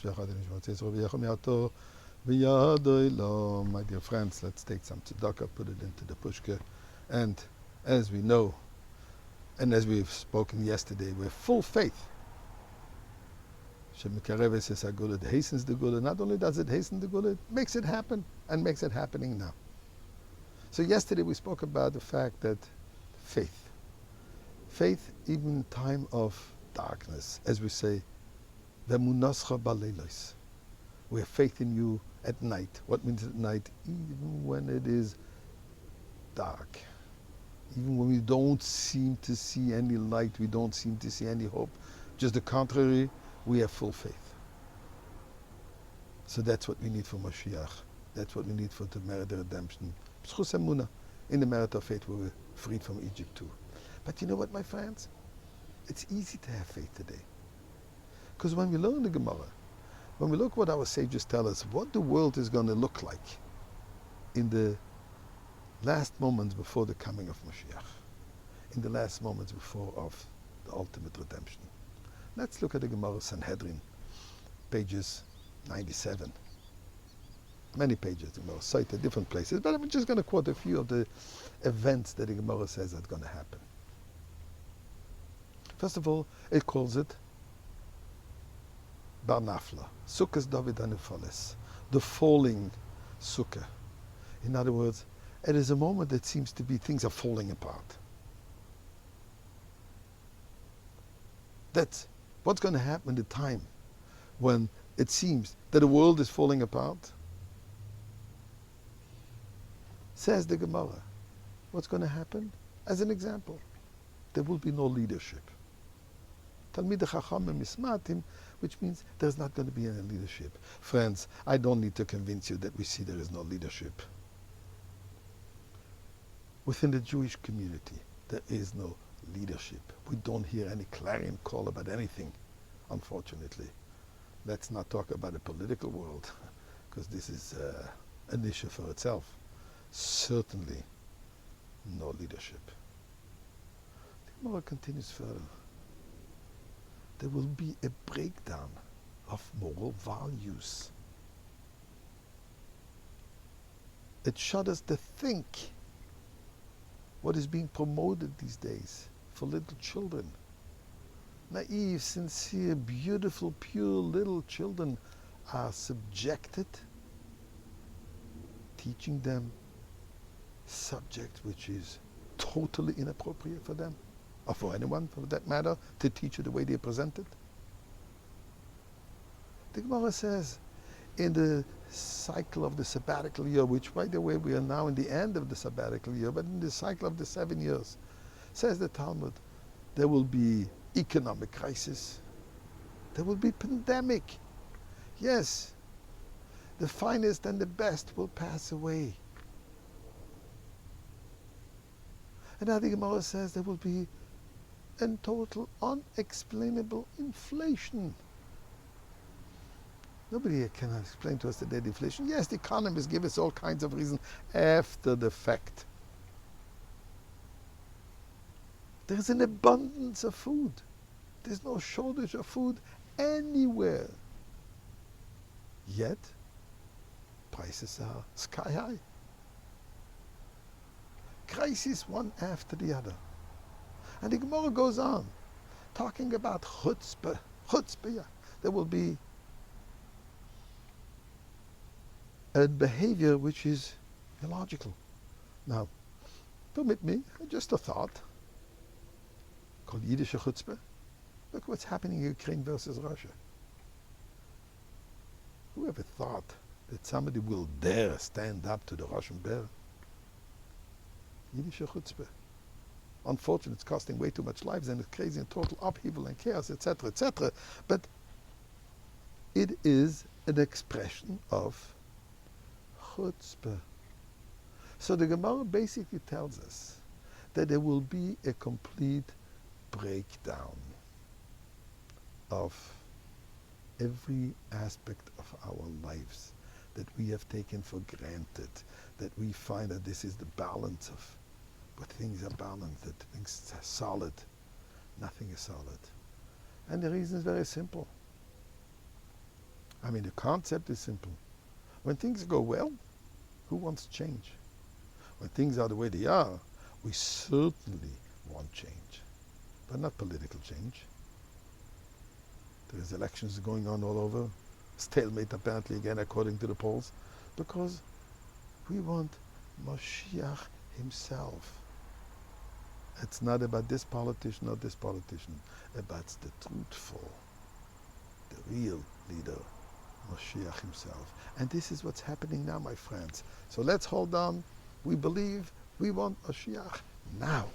My dear friends, let's take some tzedakah, put it into the pushka, and as we know, and as we've spoken yesterday, with full faith, Shemikareves is a gula, it hastens the gula. Not only does it hasten the gula, it makes it happen, and makes it happening now. So yesterday we spoke about the fact that faith, even in time of darkness, as we say, Vemunascha baleilos. We have faith in you at night. What means at night? Even when it is dark. Even when we don't seem to see any light, we don't seem to see any hope. Just the contrary, we have full faith. So that's what we need for Moshiach. That's what we need for the merit of redemption. B'schus emunah. In the merit of faith, we were freed from Egypt too. But you know what, my friends? It's easy to have faith today. Because when we learn the Gemara, when we look what our sages tell us, what the world is going to look like in the last moments before the coming of Moshiach, in the last moments before of the ultimate redemption. Let's look at the Gemara Sanhedrin, pages 97. Many pages, the Gemara cited different places, but I'm just going to quote a few of the events that the Gemara says are going to happen. First of all, it calls it Bar Nafla, Sukkahs David Anufalis, the falling Sukkah. In other words, it is a moment that seems to be things are falling apart. That's what's going to happen in the time when it seems that the world is falling apart. Says the Gemara, what's going to happen? As an example, there will be no leadership. Talmidei Chachamim Mismatim, which means there's not going to be any leadership. Friends, I don't need to convince you that we see there is no leadership. Within the Jewish community, there is no leadership. We don't hear any clarion call about anything, unfortunately. Let's not talk about the political world, because this is an issue for itself. Certainly no leadership. The Gemara continues further. There will be a breakdown of moral values. It shudders to think what is being promoted these days for little children. Naive, sincere, beautiful, pure little children are subjected, teaching them subject which is totally inappropriate for them, or for anyone for that matter, to teach it the way they present it. The Gemara says, in the cycle of the sabbatical year, which by the way we are now in the end of the sabbatical year, but in the cycle of the 7 years, says the Talmud, there will be economic crisis, there will be pandemic. Yes, the finest and the best will pass away. And now the Gemara says there will be a total unexplainable inflation. Nobody can explain to us the inflation. Yes, the economists give us all kinds of reasons after the fact. There's an abundance of food. There's no shortage of food anywhere. Yet, prices are sky high. Crisis one after the other. And the Gemara goes on, talking about chutzpah. Chutzpah, there will be a behavior which is illogical. Now, permit me, just a thought, called Yiddish chutzpah. Look what's happening in Ukraine versus Russia. Whoever thought that somebody will dare stand up to the Russian bear? Yiddish chutzpah. Unfortunately, it's costing way too much lives and it's crazy and total upheaval and chaos, etc., etc. But it is an expression of chutzpah. So the Gemara basically tells us that there will be a complete breakdown of every aspect of our lives that we have taken for granted, that we find that this is the balance of, but things are balanced, that things are solid. Nothing is solid. And the reason is very simple. I mean, the concept is simple. When things go well, who wants change? When things are the way they are, we certainly want change, but not political change. There's elections going on all over, stalemate apparently again according to the polls, because we want Moshiach himself. It's not about this politician or this politician, about the truthful, the real leader, Moshiach himself. And this is what's happening now, my friends. So let's hold on. We believe, we want Moshiach now.